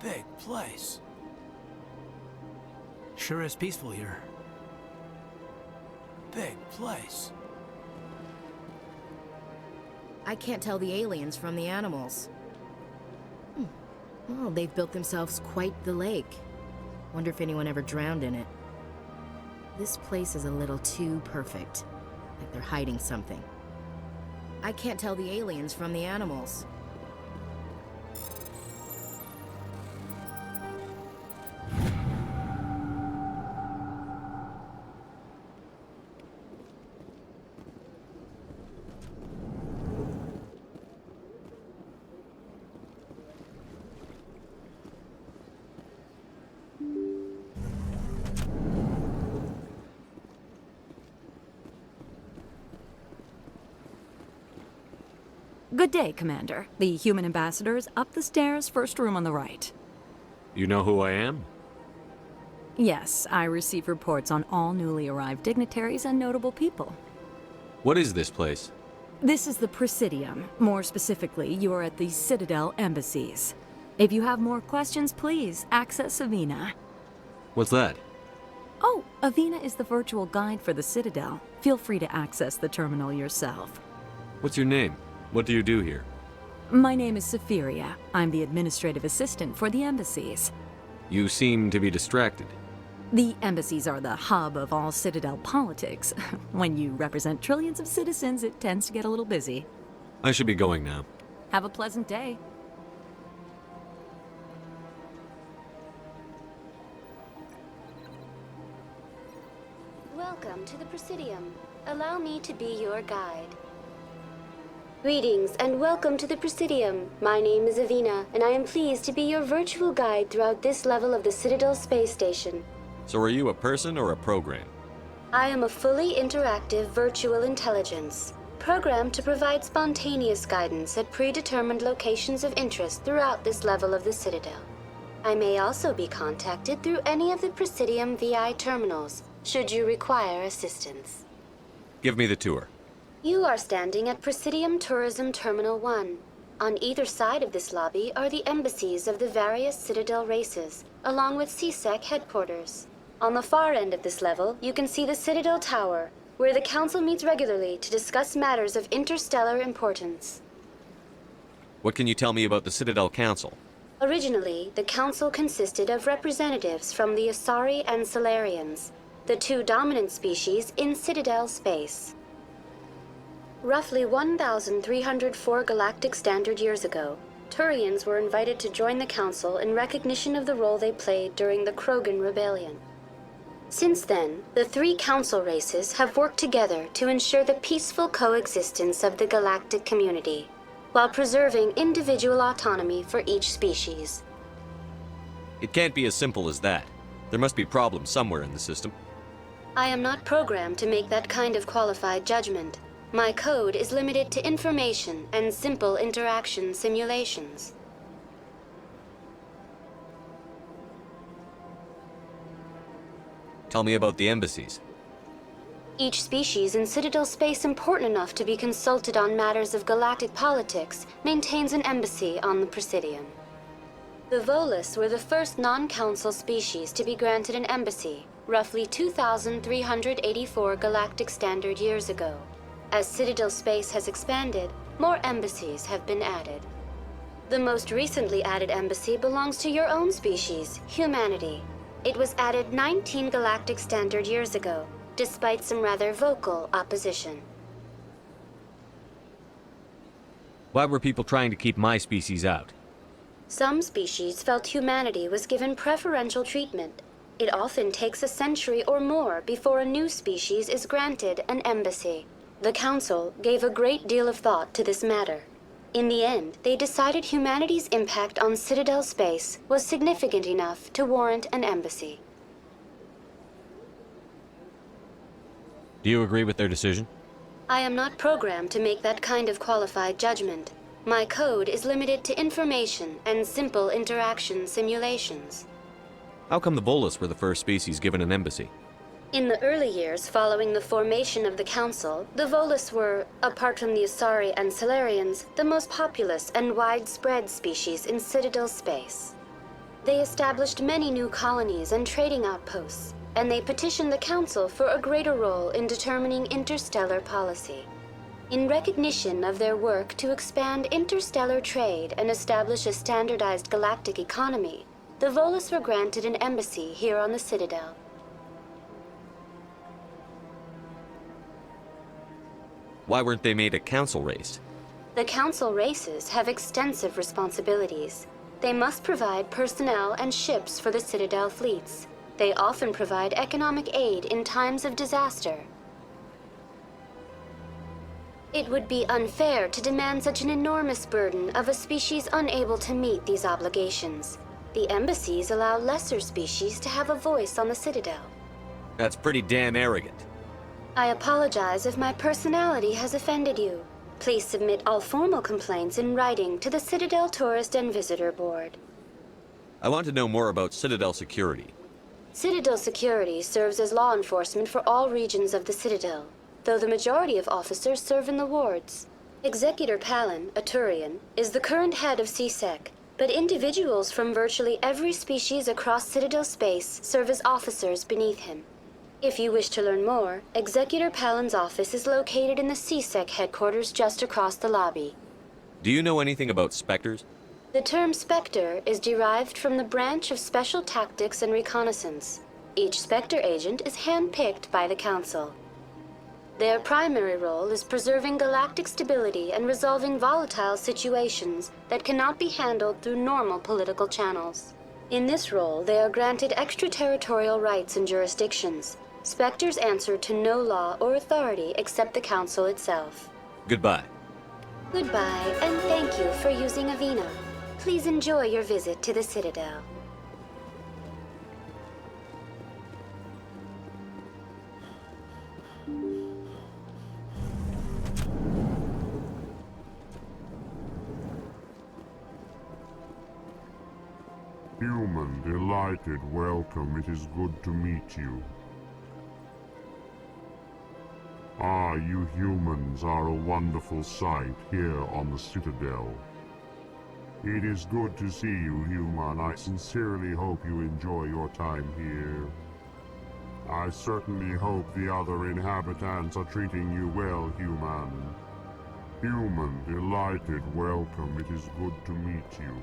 Big place. Sure is peaceful here. Big place. I can't tell the aliens from the animals. Well, they've built themselves quite the lake. Wonder if anyone ever drowned in it. This place is a little too perfect. Like they're hiding something. I can't tell the aliens from the animals. Good day, Commander. The human ambassador is up the stairs, first room on the right. You know who I am? Yes, I receive reports on all newly arrived dignitaries and notable people. What is this place? This is the Presidium. More specifically, you are at the Citadel Embassies. If you have more questions, please access Avina. What's that? Oh, Avina is the virtual guide for the Citadel. Feel free to access the terminal yourself. What's your name? What do you do here? My name is Sha'ira. I'm the administrative assistant for the embassies. You seem to be distracted. The embassies are the hub of all Citadel politics. When you represent trillions of citizens, it tends to get a little busy. I should be going now. Have a pleasant day. Welcome to the Presidium. Allow me to be your guide. Greetings and welcome to the Presidium. My name is Avina, and I am pleased to be your virtual guide throughout this level of the Citadel space station. So are you a person or a program? I am a fully interactive virtual intelligence, programmed to provide spontaneous guidance at predetermined locations of interest throughout this level of the Citadel. I may also be contacted through any of the Presidium VI terminals, should you require assistance. Give me the tour. You are standing at Presidium Tourism Terminal 1. On either side of this lobby are the embassies of the various Citadel races, along with CSEC headquarters. On the far end of this level, you can see the Citadel Tower, where the Council meets regularly to discuss matters of interstellar importance. What can you tell me about the Citadel Council? Originally, the Council consisted of representatives from the Asari and Salarians, the two dominant species in Citadel space. Roughly 1,304 galactic standard years ago, Turians were invited to join the Council in recognition of the role they played during the Krogan Rebellion. Since then, the three Council races have worked together to ensure the peaceful coexistence of the galactic community, while preserving individual autonomy for each species. It can't be as simple as that. There must be problems somewhere in the system. I am not programmed to make that kind of qualified judgment. My code is limited to information and simple interaction simulations. Tell me about the embassies. Each species in Citadel space important enough to be consulted on matters of galactic politics maintains an embassy on the Presidium. The Volus were the first non-council species to be granted an embassy, roughly 2,384 galactic standard years ago. As Citadel space has expanded, more embassies have been added. The most recently added embassy belongs to your own species, humanity. It was added 19 galactic standard years ago, despite some rather vocal opposition. Why were people trying to keep my species out? Some species felt humanity was given preferential treatment. It often takes a century or more before a new species is granted an embassy. The Council gave a great deal of thought to this matter. In the end, they decided humanity's impact on Citadel space was significant enough to warrant an embassy. Do you agree with their decision? I am not programmed to make that kind of qualified judgment. My code is limited to information and simple interaction simulations. How come the Volus were the first species given an embassy? In the early years following the formation of the Council, the Volus were, apart from the Asari and Salarians, the most populous and widespread species in Citadel space. They established many new colonies and trading outposts, and they petitioned the Council for a greater role in determining interstellar policy. In recognition of their work to expand interstellar trade and establish a standardized galactic economy, the Volus were granted an embassy here on the Citadel. Why weren't they made a council race? The Council races have extensive responsibilities. They must provide personnel and ships for the Citadel fleets. They often provide economic aid in times of disaster. It would be unfair to demand such an enormous burden of a species unable to meet these obligations. The embassies allow lesser species to have a voice on the Citadel. That's pretty damn arrogant. I apologize if my personality has offended you. Please submit all formal complaints in writing to the Citadel Tourist and Visitor Board. I want to know more about Citadel security. Citadel security serves as law enforcement for all regions of the Citadel, though the majority of officers serve in the wards. Executor Pallin, a Turian, is the current head of CSEC, but individuals from virtually every species across Citadel space serve as officers beneath him. If you wish to learn more, Executor Pallin's office is located in the CSEC headquarters just across the lobby. Do you know anything about Spectres? The term Spectre is derived from the branch of Special Tactics and Reconnaissance. Each Spectre agent is handpicked by the Council. Their primary role is preserving galactic stability and resolving volatile situations that cannot be handled through normal political channels. In this role, they are granted extraterritorial rights and jurisdictions. Spectres answer to no law or authority except the Council itself. Goodbye. Goodbye, and thank you for using Avina. Please enjoy your visit to the Citadel. Human, delighted, welcome. It is good to meet you. Ah, you humans are a wonderful sight here on the Citadel. It is good to see you, human. I sincerely hope you enjoy your time here. I certainly hope the other inhabitants are treating you well, human. Human, delighted, welcome. It is good to meet you.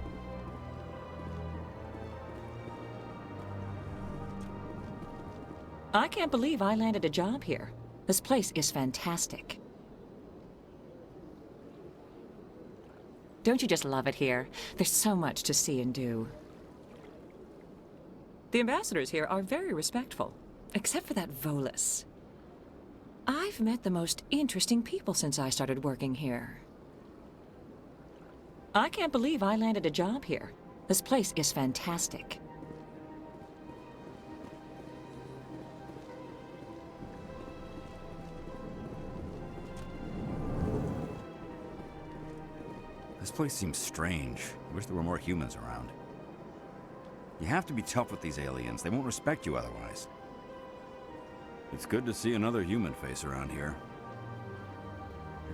I can't believe I landed a job here. This place is fantastic. Don't you just love it here? There's so much to see and do. The ambassadors here are very respectful, except for that Volus. I've met the most interesting people since I started working here. I can't believe I landed a job here. This place is fantastic. This place seems strange. I wish there were more humans around. You have to be tough with these aliens. They won't respect you otherwise. It's good to see another human face around here.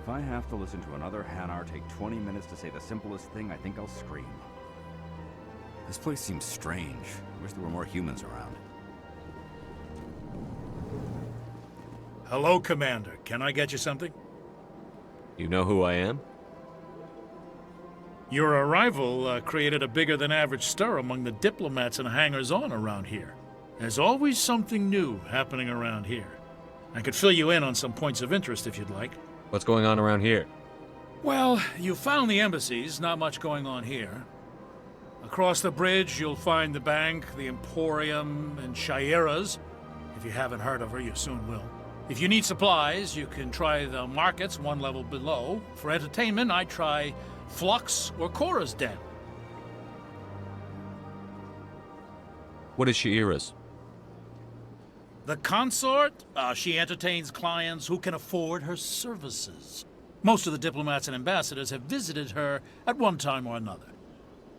If I have to listen to another Hanar take 20 minutes to say the simplest thing, I think I'll scream. This place seems strange. I wish there were more humans around. Hello, Commander. Can I get you something? You know who I am? Your arrival created a bigger-than-average stir among the diplomats and hangers-on around here. There's always something new happening around here. I could fill you in on some points of interest if you'd like. What's going on around here? Well, you found the embassies, not much going on here. Across the bridge, you'll find the bank, the Emporium, and Sha'ira's. If you haven't heard of her, you soon will. If you need supplies, you can try the markets one level below. For entertainment, I try Flux or Cora's Den. What is Sha'ira's? The Consort, she entertains clients who can afford her services. Most of the diplomats and ambassadors have visited her at one time or another.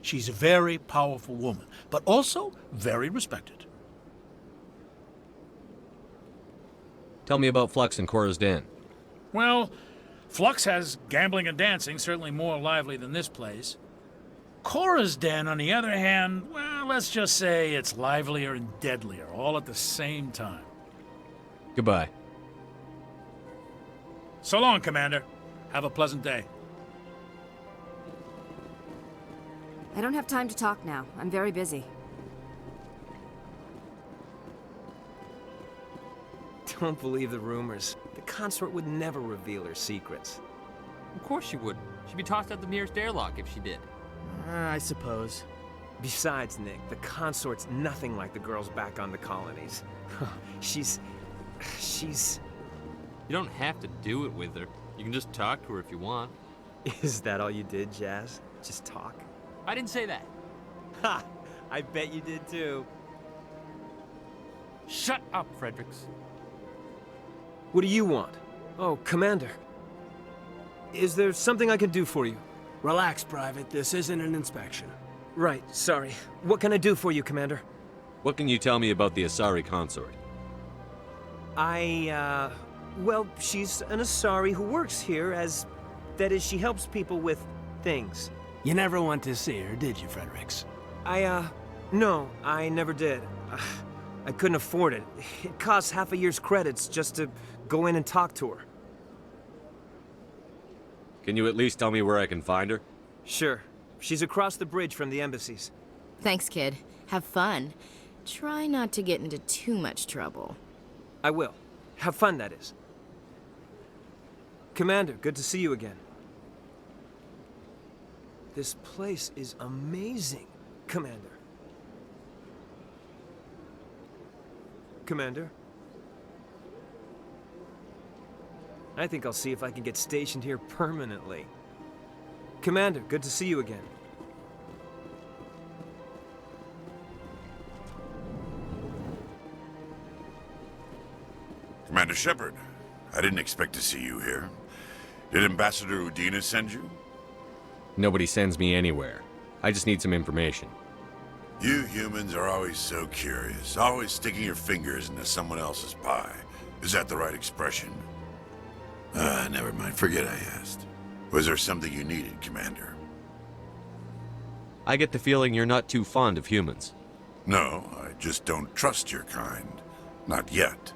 She's a very powerful woman, but also very respected. Tell me about Flux and Cora's Den. Well, Flux has gambling and dancing, certainly more lively than this place. Cora's den, on the other hand, well, let's just say it's livelier and deadlier, all at the same time. Goodbye. So long, Commander. Have a pleasant day. I don't have time to talk now. I'm very busy. Don't believe the rumors. The Consort would never reveal her secrets. Of course she would. She'd be tossed out the nearest airlock if she did. I suppose. Besides, Nick, the Consort's nothing like the girls back on the colonies. She's... You don't have to do it with her. You can just talk to her if you want. Is that all you did, Jazz? Just talk? I didn't say that. Ha! I bet you did too. Shut up, Fredricks. What do you want? Oh, Commander. Is there something I can do for you? Relax, Private. This isn't an inspection. Right, sorry. What can I do for you, Commander? What can you tell me about the Asari Consort? Well, she's an Asari who works here as... That is, she helps people with things. You never went to see her, did you, Fredericks? No, I never did. I couldn't afford it. It costs half a year's credits just to go in and talk to her. Can you at least tell me where I can find her? Sure. She's across the bridge from the embassies. Thanks, kid. Have fun. Try not to get into too much trouble. I will. Have fun, that is. Commander, good to see you again. This place is amazing, Commander. Commander? I think I'll see if I can get stationed here permanently. Commander, good to see you again. Commander Shepard, I didn't expect to see you here. Did Ambassador Udina send you? Nobody sends me anywhere. I just need some information. You humans are always so curious, always sticking your fingers into someone else's pie. Is that the right expression? Never mind. Forget I asked. Was there something you needed, Commander? I get the feeling you're not too fond of humans. No, I just don't trust your kind. Not yet.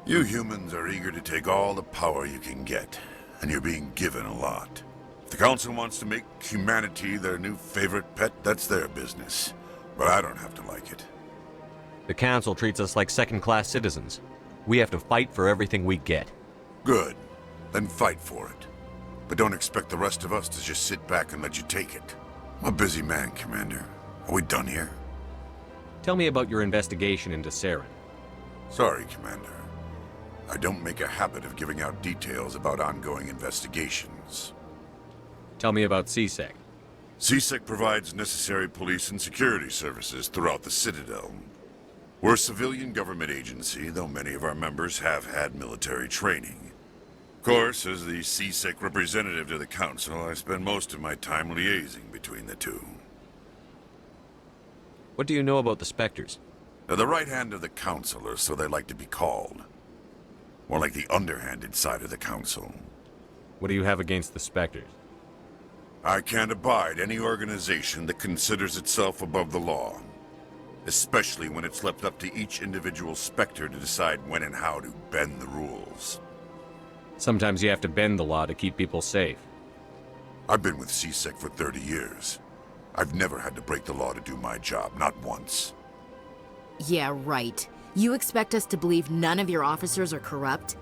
You humans are eager to take all the power you can get, and you're being given a lot. If the Council wants to make humanity their new favorite pet, that's their business. But I don't have to like it. The Council treats us like second-class citizens. We have to fight for everything we get. Good. Then fight for it. But don't expect the rest of us to just sit back and let you take it. I'm a busy man, Commander. Are we done here? Tell me about your investigation into Saren. Sorry, Commander. I don't make a habit of giving out details about ongoing investigations. Tell me about CSEC. CSEC provides necessary police and security services throughout the Citadel. We're a civilian government agency, though many of our members have had military training. Of course, as the CSEC representative to the Council, I spend most of my time liaising between the two. What do you know about the Spectres? They're the right hand of the Council, or so they like to be called. More like the underhanded side of the Council. What do you have against the Spectres? I can't abide any organization that considers itself above the law. Especially when it's left up to each individual Spectre to decide when and how to bend the rules. Sometimes you have to bend the law to keep people safe. I've been with CSEC for 30 years. I've never had to break the law to do my job, not once. Yeah, right. You expect us to believe none of your officers are corrupt?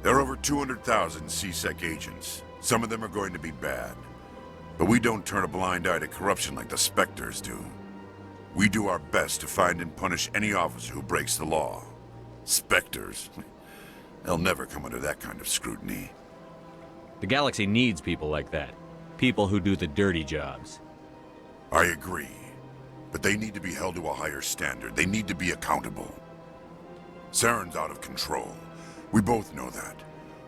There are over 200,000 CSEC agents. Some of them are going to be bad. But we don't turn a blind eye to corruption like the Spectres do. We do our best to find and punish any officer who breaks the law. Spectres? They'll never come under that kind of scrutiny. The galaxy needs people like that. People who do the dirty jobs. I agree. But they need to be held to a higher standard. They need to be accountable. Saren's out of control. We both know that.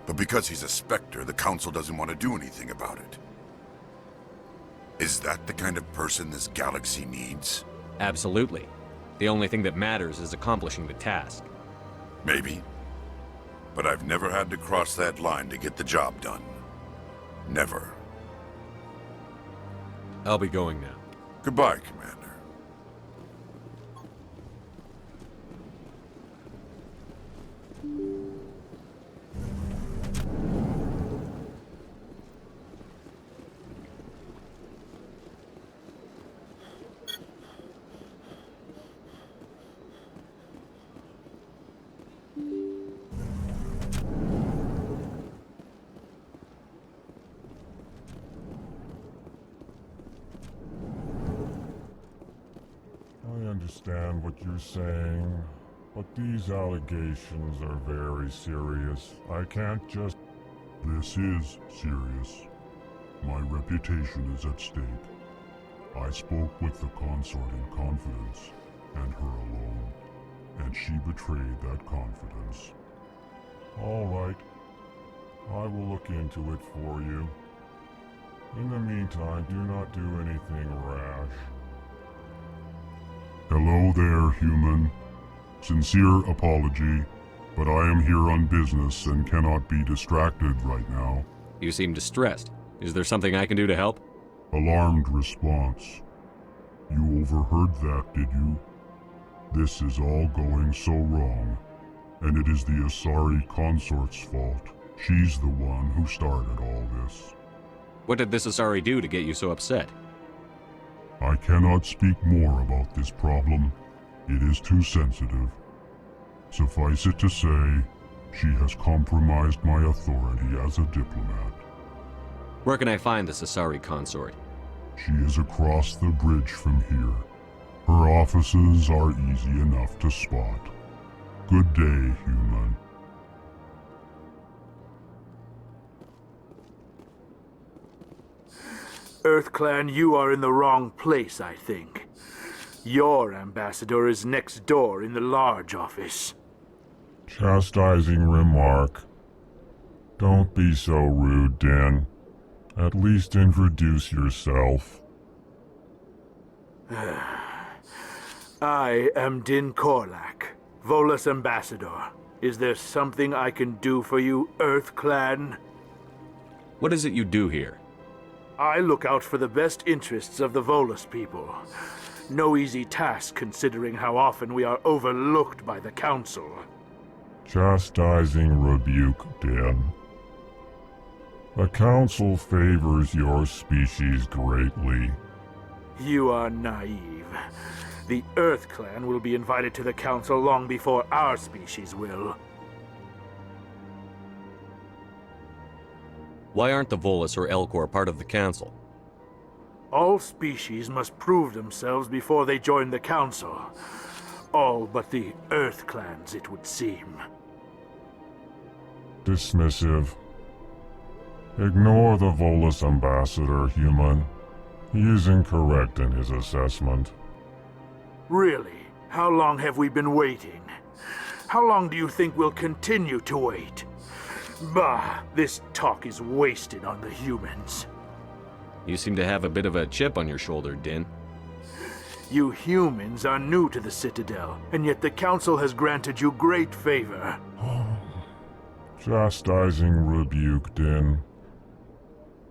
But because he's a Spectre, the Council doesn't want to do anything about it. Is that the kind of person this galaxy needs? Absolutely. The only thing that matters is accomplishing the task. Maybe. But I've never had to cross that line to get the job done. Never. I'll be going now. Goodbye, Commander. I understand what you're saying, but these allegations are very serious. I can't just... This is serious. My reputation is at stake. I spoke with the Consort in confidence, and her alone, and she betrayed that confidence. All right. I will look into it for you. In the meantime, do not do anything rash. Hello there, human. Sincere apology, but I am here on business and cannot be distracted right now. You seem distressed. Is there something I can do to help? Alarmed response. You overheard that, did you? This is all going so wrong, and it is the Asari Consort's fault. She's the one who started all this. What did this Asari do to get you so upset? I cannot speak more about this problem. It is too sensitive. Suffice it to say, she has compromised my authority as a diplomat. Where can I find this Asari consort? She is across the bridge from here. Her offices are easy enough to spot. Good day, human. EarthClan, you are in the wrong place, I think. Your ambassador is next door in the large office. Chastising remark. Don't be so rude, Din. At least introduce yourself. I am Din Korlak, Volus ambassador. Is there something I can do for you, EarthClan? What is it you do here? I look out for the best interests of the Volus people. No easy task considering how often we are overlooked by the Council. Chastising rebuke, Din. The Council favors your species greatly. You are naive. The EarthClan will be invited to the Council long before our species will. Why aren't the Volus or Elcor part of the Council? All species must prove themselves before they join the Council. All but the EarthClans, it would seem. Dismissive. Ignore the Volus ambassador, human. He is incorrect in his assessment. Really? How long have we been waiting? How long do you think we'll continue to wait? Bah, this talk is wasted on the humans. You seem to have a bit of a chip on your shoulder, Din. You humans are new to the Citadel, and yet the Council has granted you great favor. Chastising rebuke, Din.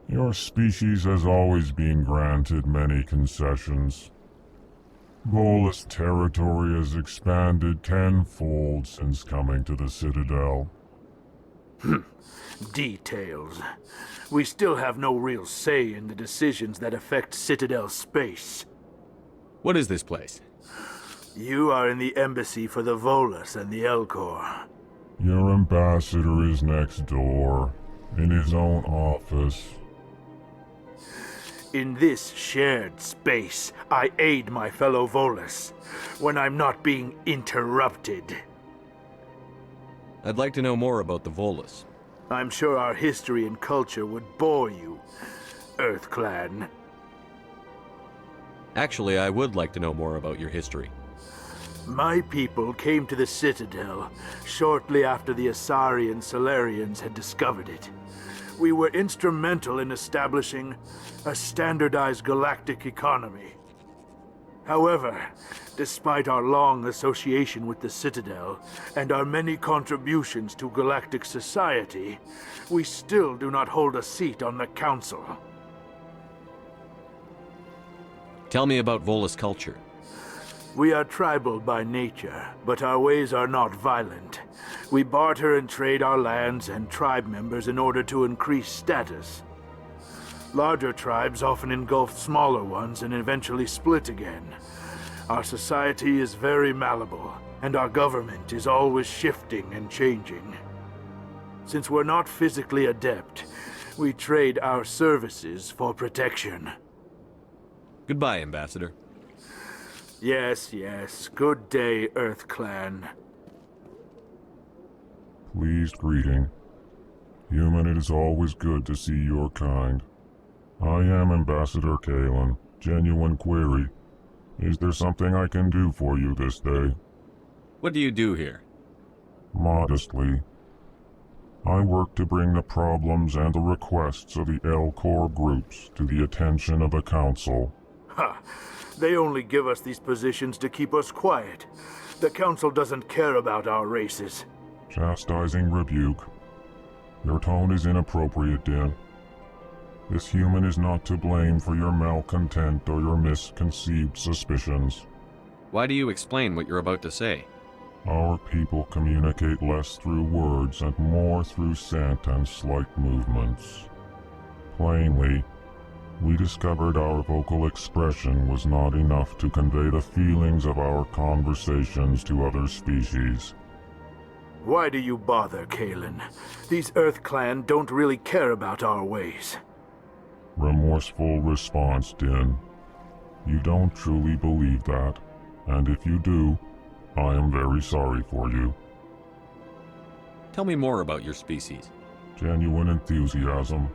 Your species has always been granted many concessions. Volus territory has expanded tenfold since coming to the Citadel. Details. We still have no real say in the decisions that affect Citadel space. What is this place? You are in the embassy for the Volus and the Elcor. Your ambassador is next door, in his own office. In this shared space, I aid my fellow Volus, when I'm not being interrupted. I'd like to know more about the Volus. I'm sure our history and culture would bore you, EarthClan. Actually, I would like to know more about your history. My people came to the Citadel shortly after the Asari and Solarians had discovered it. We were instrumental in establishing a standardized galactic economy. However, despite our long association with the Citadel and our many contributions to galactic society, we still do not hold a seat on the Council. Tell me about Volus culture. We are tribal by nature, but our ways are not violent. We barter and trade our lands and tribe members in order to increase status. Larger tribes often engulf smaller ones and eventually split again. Our society is very malleable, and our government is always shifting and changing. Since we're not physically adept, we trade our services for protection. Goodbye, Ambassador. Yes, yes. Good day, Earth Clan. Pleased greeting. Human, it is always good to see your kind. I am Ambassador Kalen. Genuine query. Is there something I can do for you this day? What do you do here? Modestly. I work to bring the problems and the requests of the Elcor groups to the attention of the Council. Ha! They only give us these positions to keep us quiet. The Council doesn't care about our races. Chastising rebuke. Your tone is inappropriate, Din. This human is not to blame for your malcontent or your misconceived suspicions. Why do you explain what you're about to say? Our people communicate less through words and more through scent and slight movements. Plainly, we discovered our vocal expression was not enough to convey the feelings of our conversations to other species. Why do you bother, Kalen? These Earth Clan don't really care about our ways. Remorseful response, Din. You don't truly believe that, and if you do, I am very sorry for you. Tell me more about your species. Genuine enthusiasm.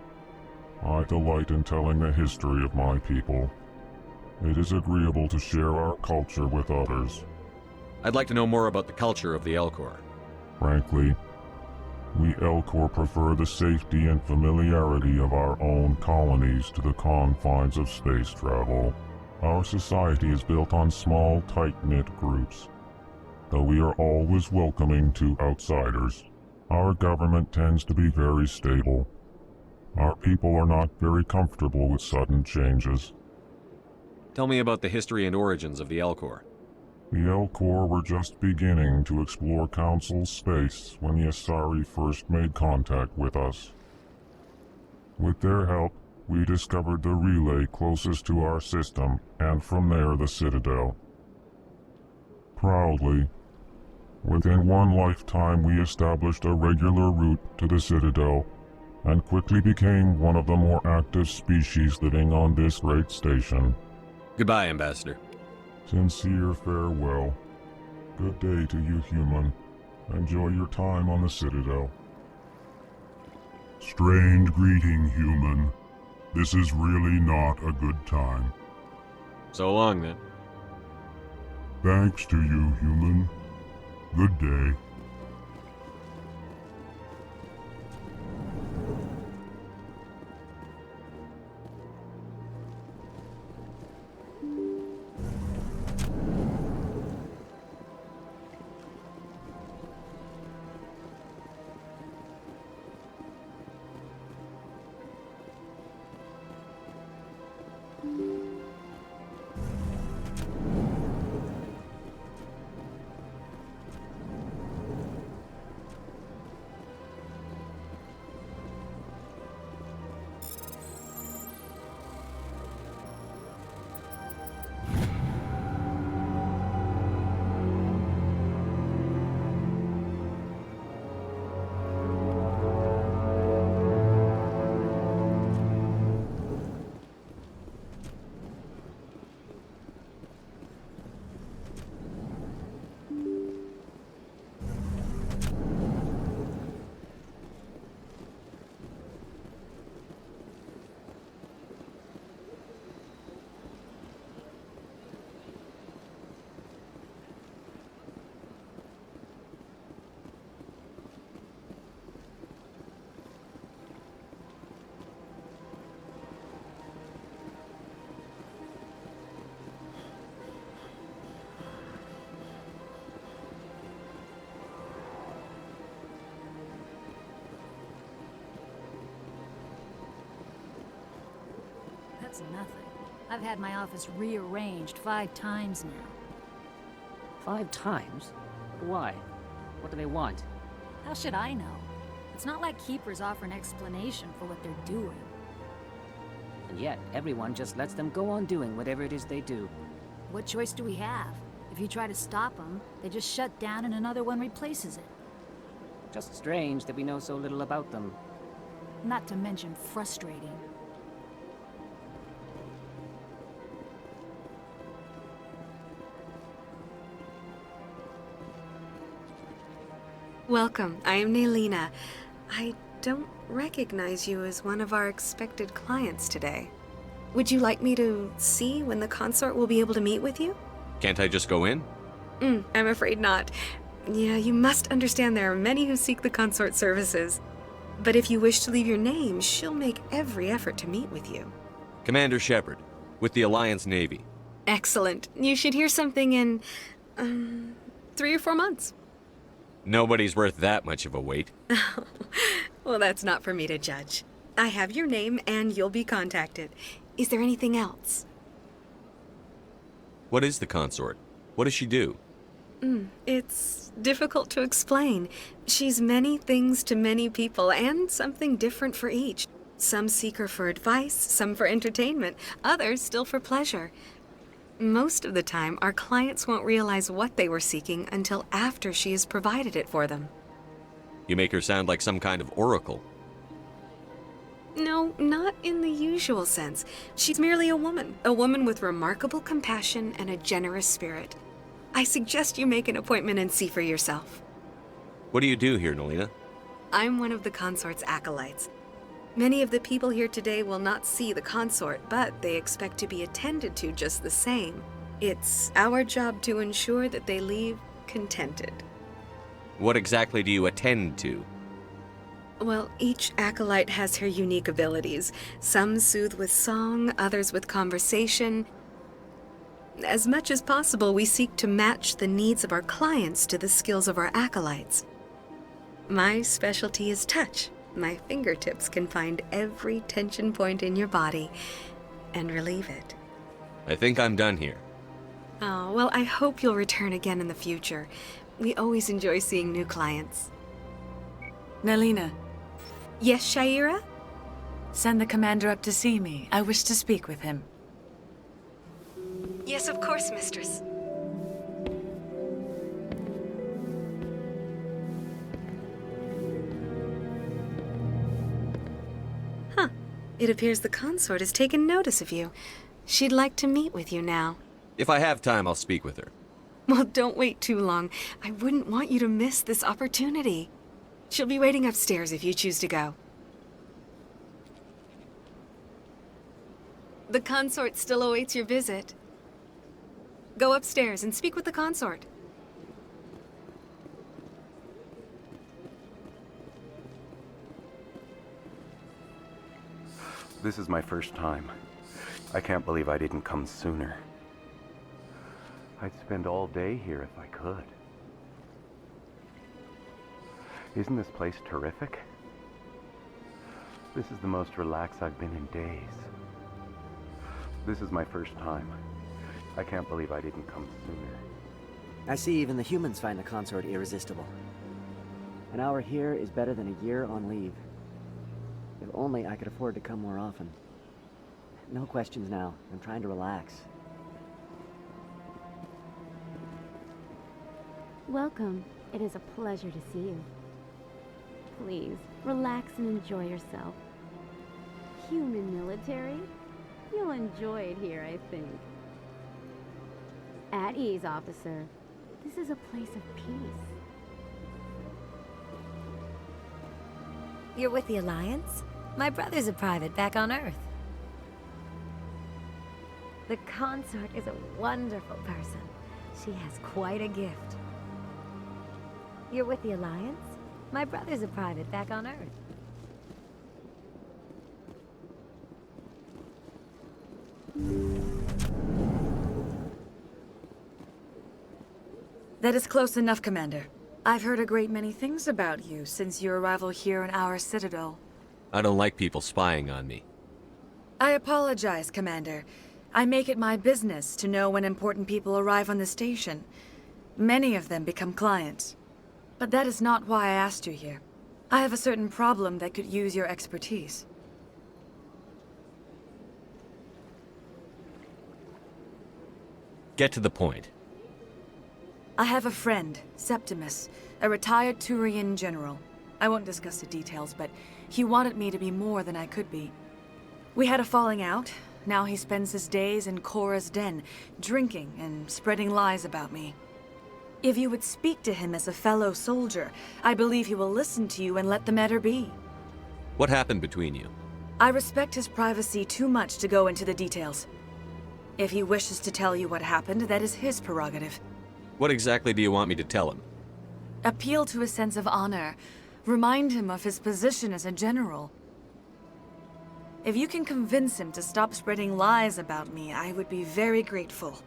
I delight in telling the history of my people. It is agreeable to share our culture with others. I'd like to know more about the culture of the Elcor. Frankly, we Elcor prefer the safety and familiarity of our own colonies to the confines of space travel. Our society is built on small, tight-knit groups, though we are always welcoming to outsiders. Our government tends to be very stable. Our people are not very comfortable with sudden changes. Tell me about the history and origins of the Elcor. The Elcor were just beginning to explore Council space when the Asari first made contact with us. With their help, we discovered the relay closest to our system, and from there the Citadel. Proudly, within one lifetime we established a regular route to the Citadel, and quickly became one of the more active species living on this great station. Goodbye, Ambassador. Sincere farewell. Good day to you, human. Enjoy your time on the Citadel. Strange greeting, human. This is really not a good time. So long, then. Thanks to you, human. Good day. That's nothing. I've had my office rearranged 5 times now. 5 times? Why? What do they want? How should I know? It's not like Keepers offer an explanation for what they're doing. And yet, everyone just lets them go on doing whatever it is they do. What choice do we have? If you try to stop them, they just shut down and another one replaces it. Just strange that we know so little about them. Not to mention frustrating. Welcome, I am Nelyna. I don't recognize you as one of our expected clients today. Would you like me to see when the consort will be able to meet with you? Can't I just go in? I'm afraid not. Yeah, you must understand there are many who seek the consort services. But if you wish to leave your name, she'll make every effort to meet with you. Commander Shepard, with the Alliance Navy. Excellent. You should hear something in, 3 or 4 months. Nobody's worth that much of a wait. Well, that's not for me to judge. I have your name and you'll be contacted. Is there anything else? What is the Consort? What does she do? It's difficult to explain. She's many things to many people, and something different for each. Some seek her for advice, some for entertainment, others still for pleasure. Most of the time, our clients won't realize what they were seeking until after she has provided it for them. You make her sound like some kind of oracle. No, not in the usual sense. She's merely a woman with remarkable compassion and a generous spirit. I suggest you make an appointment and see for yourself. What do you do here, Nelyna? I'm one of the Consort's acolytes. Many of the people here today will not see the Consort, but they expect to be attended to just the same. It's our job to ensure that they leave contented. What exactly do you attend to? Well, each acolyte has her unique abilities. Some soothe with song, others with conversation. As much as possible, we seek to match the needs of our clients to the skills of our acolytes. My specialty is touch. My fingertips can find every tension point in your body and relieve it. I think I'm done here. Oh, well, I hope you'll return again in the future. We always enjoy seeing new clients. Nelyna. Yes, Sha'ira? Send the commander up to see me. I wish to speak with him. Yes, of course, mistress. Huh. It appears the consort has taken notice of you. She'd like to meet with you now. If I have time, I'll speak with her. Well, don't wait too long. I wouldn't want you to miss this opportunity. She'll be waiting upstairs if you choose to go. The consort still awaits your visit. Go upstairs and speak with the consort. This is my first time. I can't believe I didn't come sooner. I'd spend all day here if I could. Isn't this place terrific? This is the most relaxed I've been in days. This is my first time. I can't believe I didn't come sooner. I see even the humans find the consort irresistible. An hour here is better than a year on leave. If only I could afford to come more often. No questions now. I'm trying to relax. Welcome. It is a pleasure to see you. Please, relax and enjoy yourself. Human military? You'll enjoy it here, I think. At ease, officer. This is a place of peace. You're with the Alliance? My brother's a private back on Earth. The consort is a wonderful person. She has quite a gift. You're with the Alliance? My brother's a private back on Earth. That is close enough, Commander. I've heard a great many things about you since your arrival here in our Citadel. I don't like people spying on me. I apologize, Commander. I make it my business to know when important people arrive on the station. Many of them become clients. But that is not why I asked you here. I have a certain problem that could use your expertise. Get to the point. I have a friend, Septimus, a retired Turian general. I won't discuss the details, but he wanted me to be more than I could be. We had a falling out. Now he spends his days in Korra's den, drinking and spreading lies about me. If you would speak to him as a fellow soldier, I believe he will listen to you and let the matter be. What happened between you? I respect his privacy too much to go into the details. If he wishes to tell you what happened, that is his prerogative. What exactly do you want me to tell him? Appeal to his sense of honor. Remind him of his position as a general. If you can convince him to stop spreading lies about me, I would be very grateful.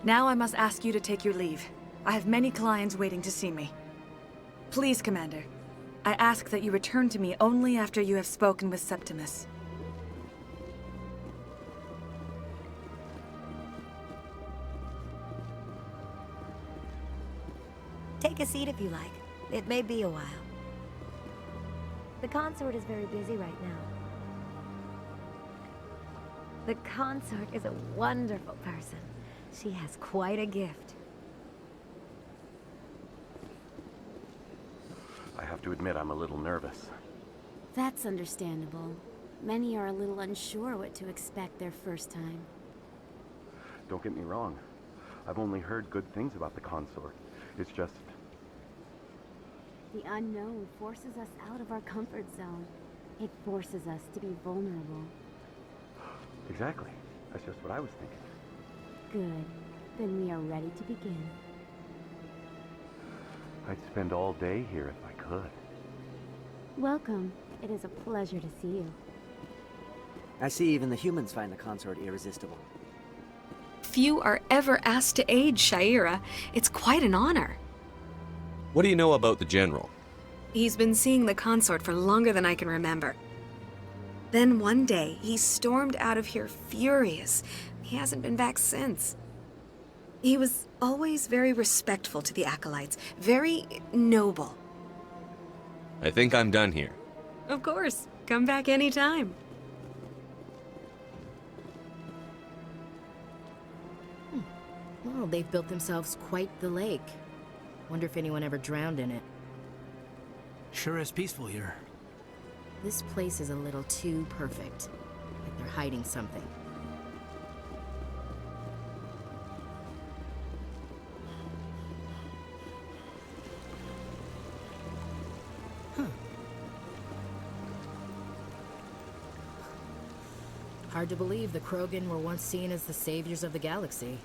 Now I must ask you to take your leave. I have many clients waiting to see me. Please, Commander. I ask that you return to me only after you have spoken with Septimus. Take a seat if you like. It may be a while. The Consort is very busy right now. The Consort is a wonderful person. She has quite a gift. I have to admit I'm a little nervous. That's understandable. Many are a little unsure what to expect their first time. Don't get me wrong. I've only heard good things about the Consort. It's just... The unknown forces us out of our comfort zone. It forces us to be vulnerable. Exactly. That's just what I was thinking. Good. Then we are ready to begin. I'd spend all day here if I could. Welcome. It is a pleasure to see you. I see even the humans find the Consort irresistible. Few are ever asked to aid Sha'ira. It's quite an honor. What do you know about the General? He's been seeing the Consort for longer than I can remember. Then one day, he stormed out of here furious. He hasn't been back since. He was always very respectful to the Acolytes, very noble. I think I'm done here. Of course. Come back anytime. Well, they've built themselves quite the lake. Wonder if anyone ever drowned in it. Sure is peaceful here. This place is a little too perfect. Like they're hiding something. Hard to believe the Krogan were once seen as the saviors of the galaxy.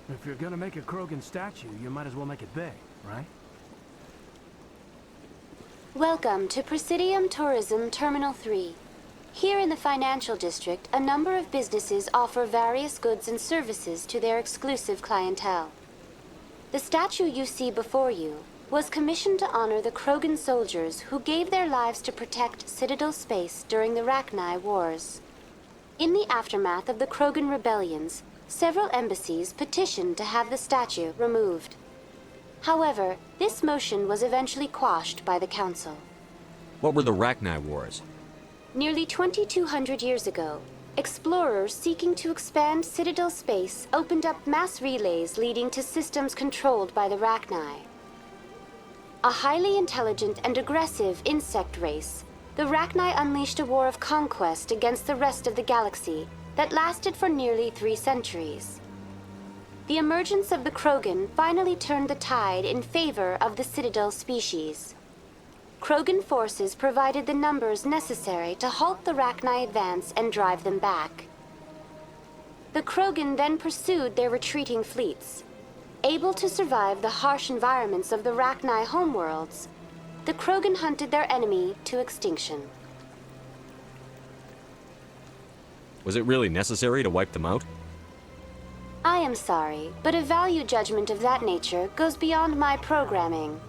If you're gonna make a Krogan statue, you might as well make it big, right? Welcome to Presidium Tourism Terminal 3. Here in the financial district, a number of businesses offer various goods and services to their exclusive clientele. The statue you see before you was commissioned to honor the Krogan soldiers who gave their lives to protect Citadel space during the Rachni Wars. In the aftermath of the Krogan rebellions, several embassies petitioned to have the statue removed. However, this motion was eventually quashed by the Council. What were the Rachni Wars? Nearly 2,200 years ago, explorers seeking to expand Citadel space opened up mass relays leading to systems controlled by the Rachni. A highly intelligent and aggressive insect race, the Rachni unleashed a war of conquest against the rest of the galaxy that lasted for nearly 3 centuries. The emergence of the Krogan finally turned the tide in favor of the Citadel species. Krogan forces provided the numbers necessary to halt the Rachni advance and drive them back. The Krogan then pursued their retreating fleets. Able to survive the harsh environments of the Rachni homeworlds, the Krogan hunted their enemy to extinction. Was it really necessary to wipe them out? I am sorry, but a value judgment of that nature goes beyond my programming.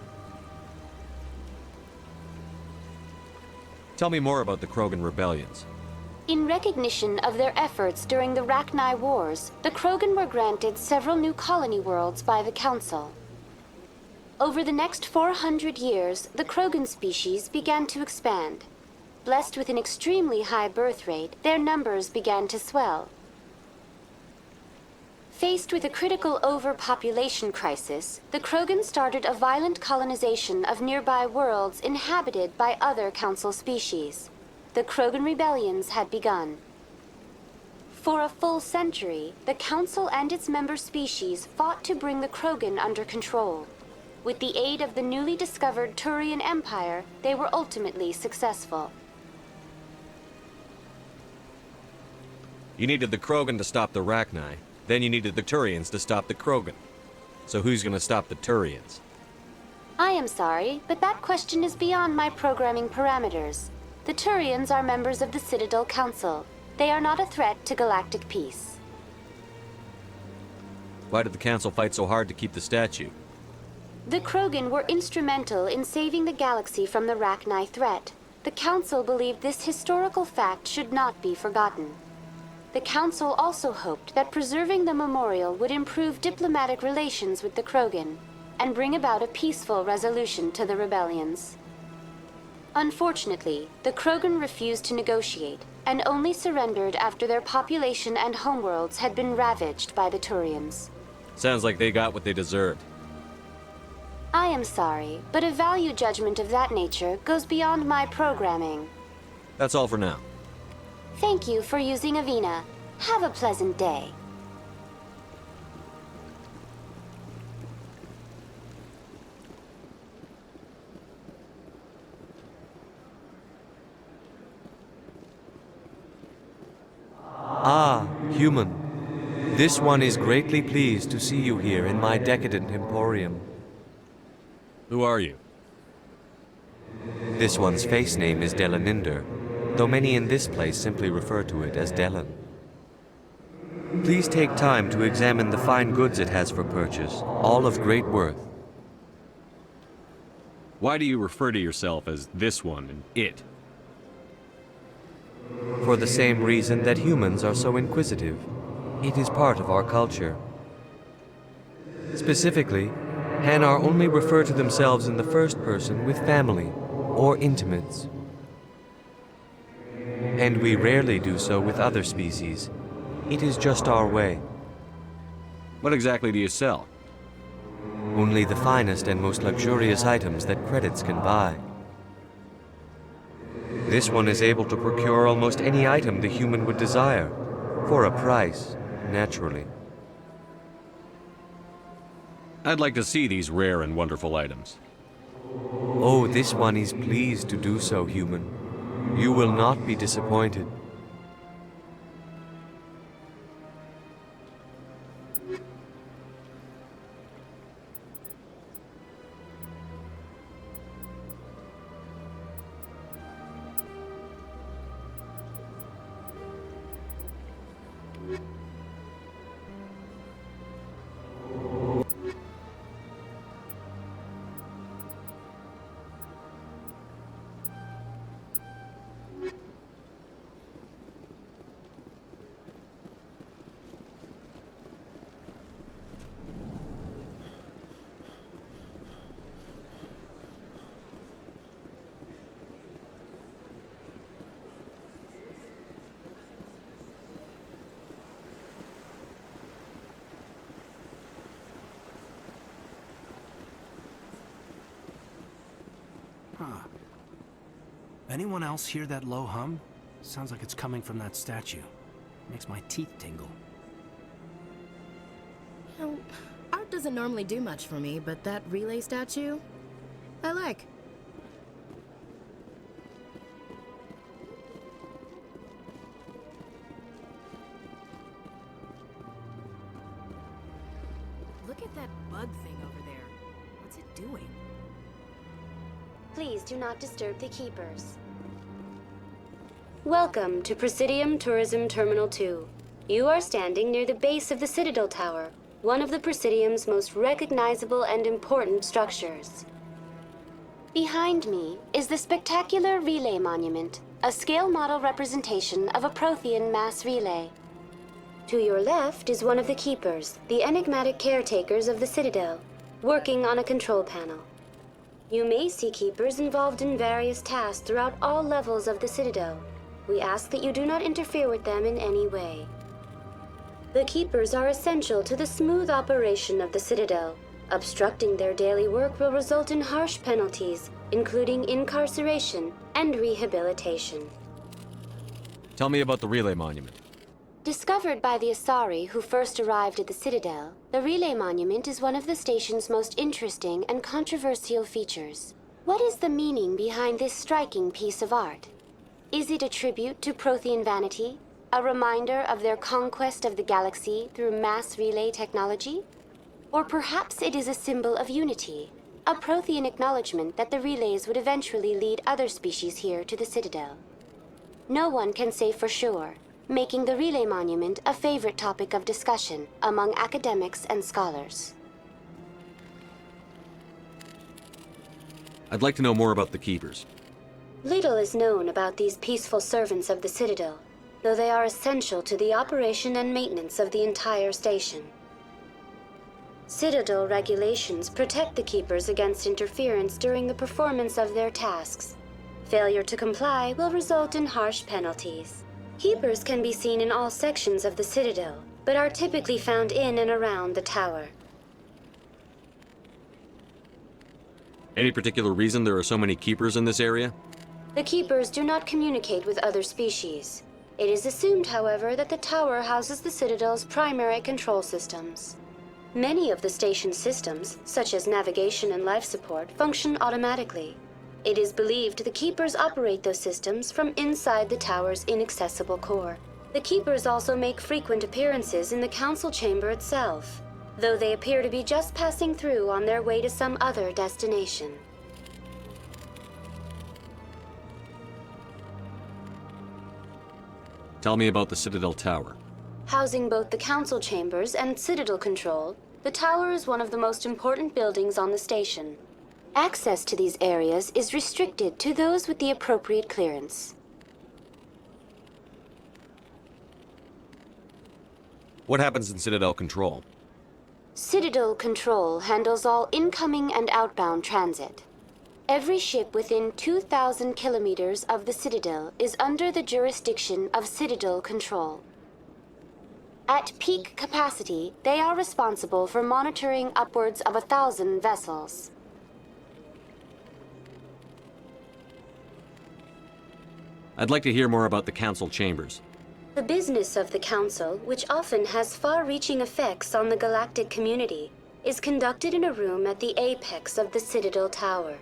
Tell me more about the Krogan rebellions. In recognition of their efforts during the Rachni Wars, the Krogan were granted several new colony worlds by the Council. Over the next 400 years, the Krogan species began to expand. Blessed with an extremely high birth rate, their numbers began to swell. Faced with a critical overpopulation crisis, the Krogan started a violent colonization of nearby worlds inhabited by other Council species. The Krogan rebellions had begun. For a full century, the Council and its member species fought to bring the Krogan under control. With the aid of the newly discovered Turian Empire, they were ultimately successful. You needed the Krogan to stop the Rachni. Then you needed the Turians to stop the Krogan. So who's gonna stop the Turians? I am sorry, but that question is beyond my programming parameters. The Turians are members of the Citadel Council. They are not a threat to galactic peace. Why did the Council fight so hard to keep the statue? The Krogan were instrumental in saving the galaxy from the Rachni threat. The Council believed this historical fact should not be forgotten. The Council also hoped that preserving the memorial would improve diplomatic relations with the Krogan and bring about a peaceful resolution to the rebellions. Unfortunately, the Krogan refused to negotiate and only surrendered after their population and homeworlds had been ravaged by the Turians. Sounds like they got what they deserved. I am sorry, but a value judgment of that nature goes beyond my programming. That's all for now. Thank you for using Avina. Have a pleasant day. Ah, human. This one is greatly pleased to see you here in my decadent emporium. Who are you? This one's face name is Delaninder, though many in this place simply refer to it as Delan. Please take time to examine the fine goods it has for purchase, all of great worth. Why do you refer to yourself as this one and it? For the same reason that humans are so inquisitive. It is part of our culture. Specifically, Hanar only refer to themselves in the first person with family or intimates. And we rarely do so with other species. It is just our way. What exactly do you sell? Only the finest and most luxurious items that credits can buy. This one is able to procure almost any item the human would desire, for a price, naturally. I'd like to see these rare and wonderful items. Oh, this one is pleased to do so, human. You will not be disappointed. Huh. Anyone else hear that low hum? Sounds like it's coming from that statue. Makes my teeth tingle. You know, art doesn't normally do much for me, but that relay statue, I like. Look at that bug thing over there. What's it doing? Please do not disturb the keepers. Welcome to Presidium Tourism Terminal 2. You are standing near the base of the Citadel Tower, one of the Presidium's most recognizable and important structures. Behind me is the spectacular relay monument, a scale model representation of a Prothean mass relay. To your left is one of the Keepers, the enigmatic caretakers of the Citadel, working on a control panel. You may see Keepers involved in various tasks throughout all levels of the Citadel. We ask that you do not interfere with them in any way. The Keepers are essential to the smooth operation of the Citadel. Obstructing their daily work will result in harsh penalties, including incarceration and rehabilitation. Tell me about the relay monument. Discovered by the Asari who first arrived at the Citadel, the relay monument is one of the station's most interesting and controversial features. What is the meaning behind this striking piece of art? Is it a tribute to Prothean vanity? A reminder of their conquest of the galaxy through mass relay technology? Or perhaps it is a symbol of unity, a Prothean acknowledgement that the relays would eventually lead other species here to the Citadel. No one can say for sure, making the relay monument a favorite topic of discussion among academics and scholars. I'd like to know more about the Keepers. Little is known about these peaceful servants of the Citadel, though they are essential to the operation and maintenance of the entire station. Citadel regulations protect the Keepers against interference during the performance of their tasks. Failure to comply will result in harsh penalties. Keepers can be seen in all sections of the Citadel, but are typically found in and around the tower. Any particular reason there are so many Keepers in this area? The Keepers do not communicate with other species. It is assumed, however, that the tower houses the Citadel's primary control systems. Many of the station's systems, such as navigation and life support, function automatically. It is believed the Keepers operate those systems from inside the tower's inaccessible core. The Keepers also make frequent appearances in the council chamber itself, though they appear to be just passing through on their way to some other destination. Tell me about the Citadel Tower. Housing both the council chambers and Citadel control, the tower is one of the most important buildings on the station. Access to these areas is restricted to those with the appropriate clearance. What happens in Citadel Control? Citadel Control handles all incoming and outbound transit. Every ship within 2,000 kilometers of the Citadel is under the jurisdiction of Citadel Control. At peak capacity, they are responsible for monitoring upwards of 1,000 vessels. I'd like to hear more about the council chambers. The business of the Council, which often has far-reaching effects on the galactic community, is conducted in a room at the apex of the Citadel Tower.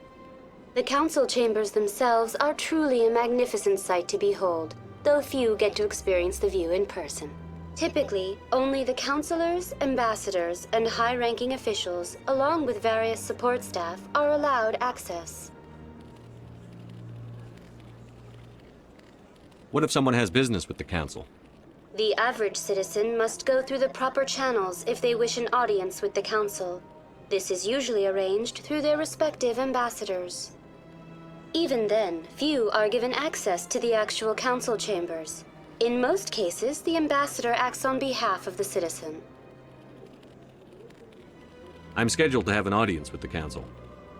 The Council chambers themselves are truly a magnificent sight to behold, though few get to experience the view in person. Typically, only the councilors, ambassadors, and high-ranking officials, along with various support staff, are allowed access. What if someone has business with the council? The average citizen must go through the proper channels if they wish an audience with the Council. This is usually arranged through their respective ambassadors. Even then, few are given access to the actual council chambers. In most cases, the ambassador acts on behalf of the citizen. I'm scheduled to have an audience with the council.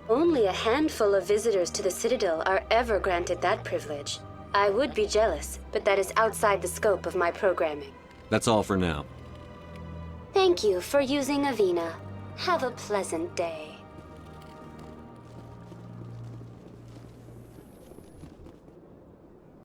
Only a handful of visitors to the Citadel are ever granted that privilege. I would be jealous, but that is outside the scope of my programming. That's all for now. Thank you for using Avina. Have a pleasant day.